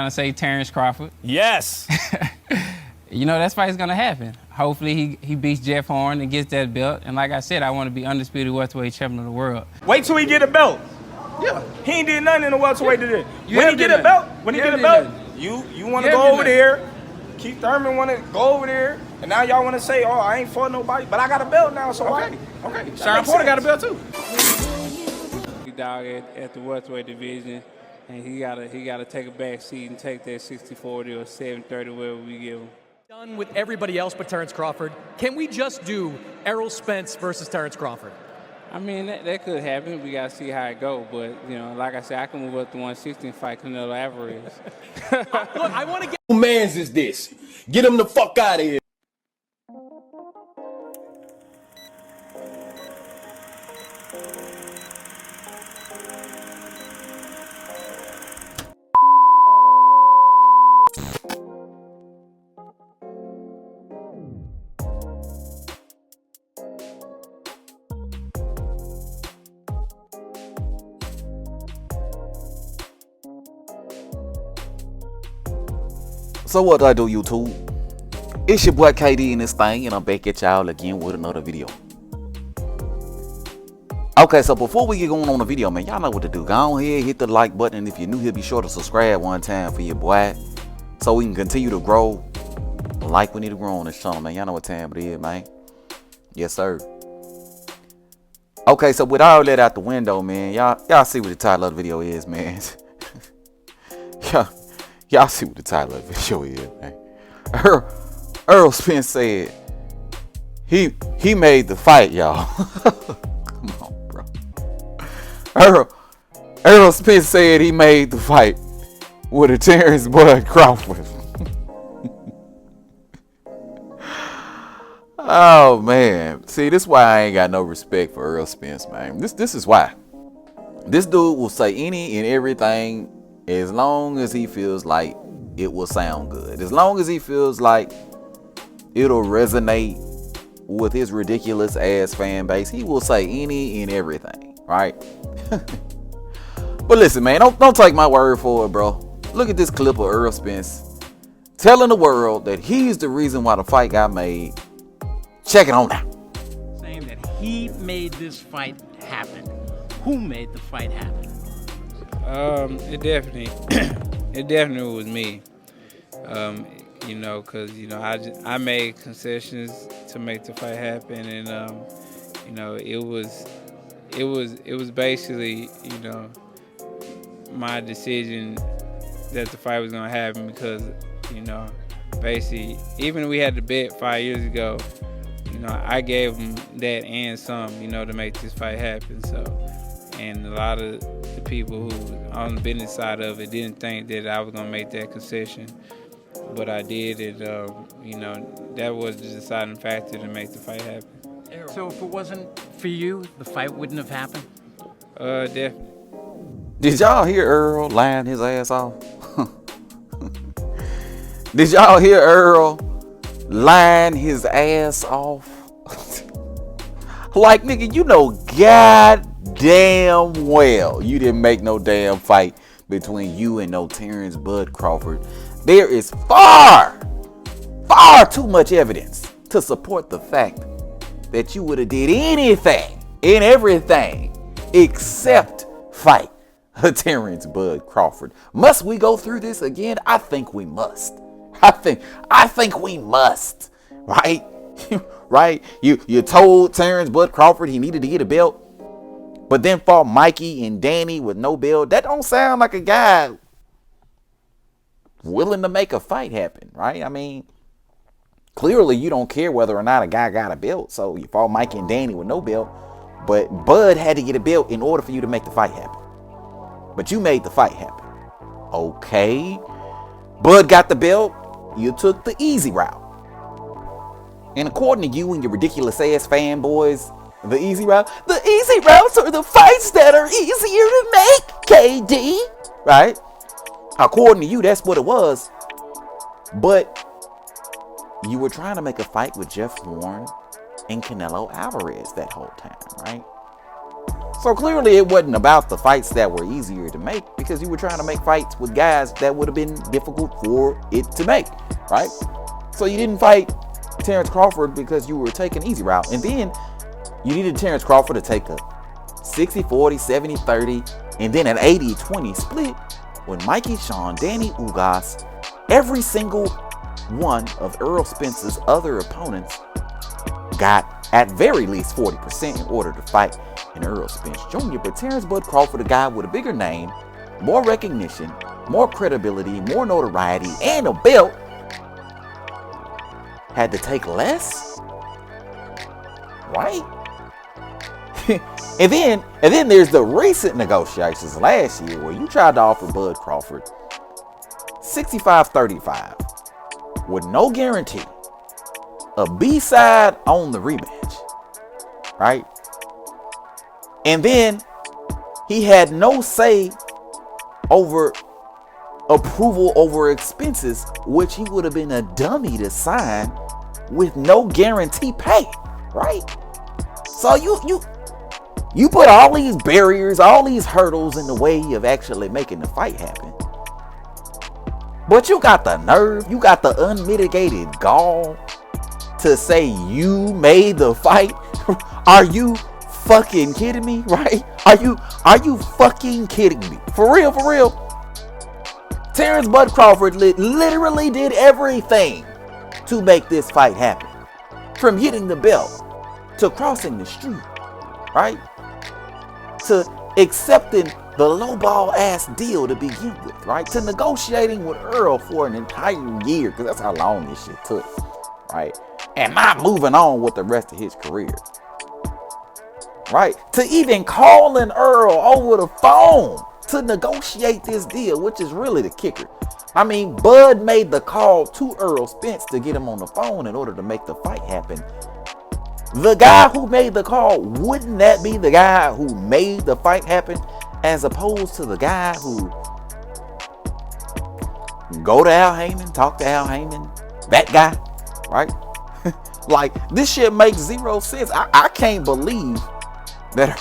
Trying to say Terence Crawford. Yes. You know, that fight's gonna happen. Hopefully he beats Jeff Horn and gets that belt. And like I said, I want to be undisputed welterweight champion of the world. Wait till he get a belt. Yeah. He ain't did nothing in the welterweight today. You When he have get did a belt, nothing. when he You get a have belt, did you want to You go have over did there. Keith Thurman want to go over there, and now y'all want to say, "Oh, I ain't fought nobody," but I got a belt now, so Okay. why? Okay. Sharon Porter got a belt too. He dog at the welterweight division, and he gotta take a back seat and take that 60-40 or 7-30, wherever we give him. Done with everybody else but Terence Crawford. Can we just do Errol Spence versus Terence Crawford? I mean, that could happen. We gotta see how it go. But you know, like I said, I can move up to 160 and fight Canelo Alvarez. Look, I want to get. Who mans is this? Get him the fuck out of here. So what do I do, YouTube? It's your boy KD in this thing, and I'm back at y'all again with another video. Okay, so before we get going on the video, man, y'all know what to do. Go ahead, hit the like button, and if you're new here, be sure to subscribe one time for your boy, so we can continue to grow like we need to grow on this channel, man. Y'all know what time it is, man. Yes, sir. Okay, so with all that out the window, man, y'all see what the title of the video is, man. Y'all see what the title of the video is, man. Errol Spence said he made the fight, y'all. Come on, bro. Errol Spence said he made the fight with a Terence Crawford. Oh man, see, this is why I ain't got no respect for Errol Spence, man. This is why. This dude will say any and everything as long as he feels like it will sound good. As long as he feels like it'll resonate with his ridiculous ass fan base, he will say any and everything, right? But listen, man, don't take my word for it, bro. Look at this clip of Errol Spence telling the world that he's the reason why the fight got made. Check it on now. Saying that he made this fight happen. Who made the fight happen? It definitely was me. You know, cause you know I made concessions to make the fight happen, and you know it was basically, you know, my decision that the fight was gonna happen, because you know basically even we had the bet 5 years ago, you know, I gave them that and some, you know, to make this fight happen. So, and a lot of the people who on the business side of it didn't think that I was gonna make that concession, but I did. And you know, that was the deciding factor to make the fight happen. So if it wasn't for you, the fight wouldn't have happened? Definitely. Did y'all hear Earl lying his ass off? Did y'all hear Earl lying his ass off? Like, nigga, you know goddamn well you didn't make no damn fight between you and no Terence Crawford. There is far too much evidence to support the fact that you would have did anything and everything except fight Terence Crawford. Must we go through this again? I think we must. I think we must. Right? Right? You told Terence Crawford he needed to get a belt, but then fought Mikey and Danny with no belt. That don't sound like a guy willing to make a fight happen, right? I mean, clearly you don't care whether or not a guy got a belt, so you fought Mikey and Danny with no belt, but Bud had to get a belt in order for you to make the fight happen. But you made the fight happen. Okay. Bud got the belt. You took the easy route. And according to you and your ridiculous ass fanboys, the easy routes are the fights that are easier to make, KD. Right? According to you, that's what it was. But you were trying to make a fight with Jeff Horn and Canelo Alvarez that whole time, right? So clearly it wasn't about the fights that were easier to make, because you were trying to make fights with guys that would have been difficult for it to make, right? So you didn't fight Terence Crawford because you were taking easy route. And then you needed Terence Crawford to take a 60-40, 70-30, and then an 80-20 split when Mikey Sean, Danny Ugas, every single one of Errol Spence's other opponents got at very least 40% in order to fight an Errol Spence Jr. But Terence Bud Crawford, a guy with a bigger name, more recognition, more credibility, more notoriety, and a belt, had to take less, right? and then there's the recent negotiations last year where you tried to offer Bud Crawford 65-35 with no guarantee, a B-side on the rematch, right? And then he had no say over approval over expenses, which he would have been a dummy to sign with no guarantee pay, right? So you put all these barriers, all these hurdles in the way of actually making the fight happen. But you got the nerve, you got the unmitigated gall to say you made the fight. Are you fucking kidding me, right? Are you fucking kidding me? For real, for real. Terence Bud Crawford literally did everything to make this fight happen. From hitting the belt, to crossing the street, right? To accepting the lowball ass deal to begin with, right? To negotiating with Earl for an entire year, because that's how long this shit took, right? And not moving on with the rest of his career, right? To even calling Earl over the phone to negotiate this deal, which is really the kicker. I mean, Bud made the call to Errol Spence to get him on the phone in order to make the fight happen. The guy who made the call, wouldn't that be the guy who made the fight happen, as opposed to the guy who go to Al Heyman, talk to Al Heyman, that guy, right? Like, this shit makes zero sense. I can't believe that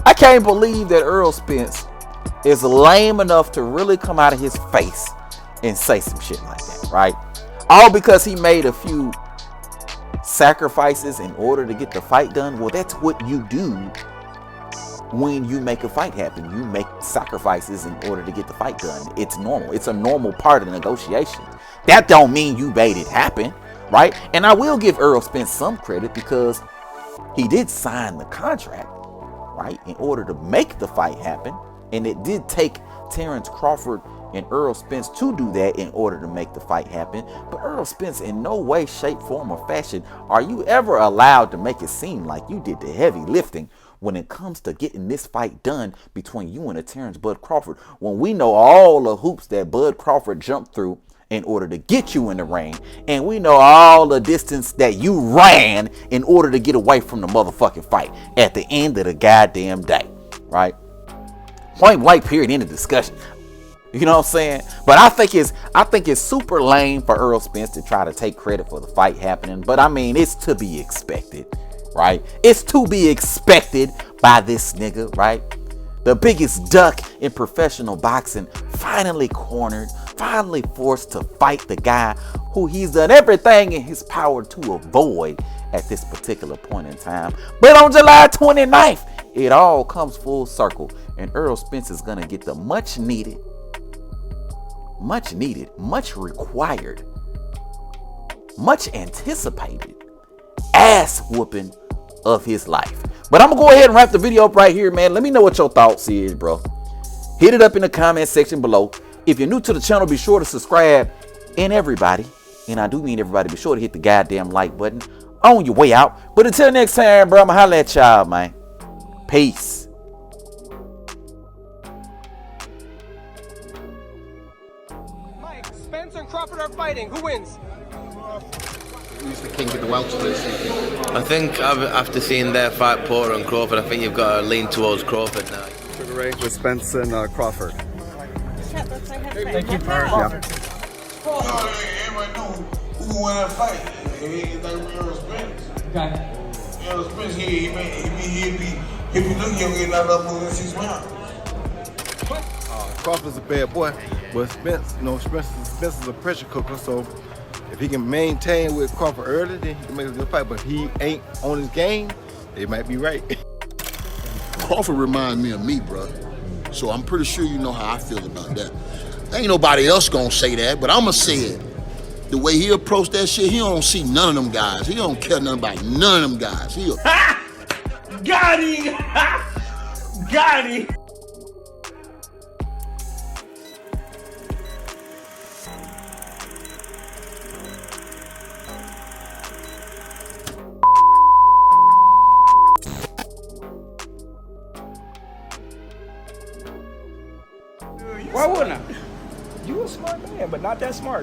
I can't believe that Errol Spence is lame enough to really come out of his face and say some shit like that, right? All because he made a few sacrifices in order to get the fight done. Well, that's what you do when you make a fight happen. You make sacrifices in order to get the fight done. It's normal. It's a normal part of the negotiation. That don't mean you made it happen, right? And I will give Errol Spence some credit, because he did sign the contract, right, in order to make the fight happen. And it did take Terence Crawford and Errol Spence to do that in order to make the fight happen. But Errol Spence, in no way, shape, form, or fashion are you ever allowed to make it seem like you did the heavy lifting when it comes to getting this fight done between you and a Terence Bud Crawford, when we know all the hoops that Bud Crawford jumped through in order to get you in the ring, and we know all the distance that you ran in order to get away from the motherfucking fight at the end of the goddamn day, right? Point blank, period, end of discussion. You know what I'm saying? But I think it's super lame for Errol Spence to try to take credit for the fight happening. But I mean, it's to be expected, right? It's to be expected by this nigga, right? The biggest duck in professional boxing, finally cornered, finally forced to fight the guy who he's done everything in his power to avoid at this particular point in time. But on July 29th, it all comes full circle, and Errol Spence is gonna get the much needed, much required, much anticipated ass whooping of his life. But I'm gonna go ahead and wrap the video up right here, man. Let me know what your thoughts is, bro. Hit it up in the comment section below. If you're new to the channel, be sure to subscribe. And everybody, and I do mean everybody, be sure to hit the goddamn like button on your way out. But until next time, bro, I'ma holla at y'all, man. Peace. Mike, Spence and Crawford are fighting. Who wins? Who's the king of the welterweights? I think after seeing their fight, Porter and Crawford, I think you've got to lean towards Crawford now. Sugar Ray with Spence and Crawford. Thank you, Yeah. Everybody knew who won that fight. He ain't like Errol Spence. Okay. Errol Spence, he'll be looking young getting out of that in 6 rounds. Crawford's a bad boy, but Spence, Spence is a pressure cooker, so if he can maintain with Crawford early, then he can make a good fight. But if he ain't on his game, they might be right. Crawford reminds me of me, bro. So I'm pretty sure you know how I feel about that. Ain't nobody else gonna say that, but I'ma say it. The way he approached that shit, he don't see none of them guys. He don't care nothing about none of them guys. Got him! Got him! Why wouldn't I? You a smart man, but not that smart.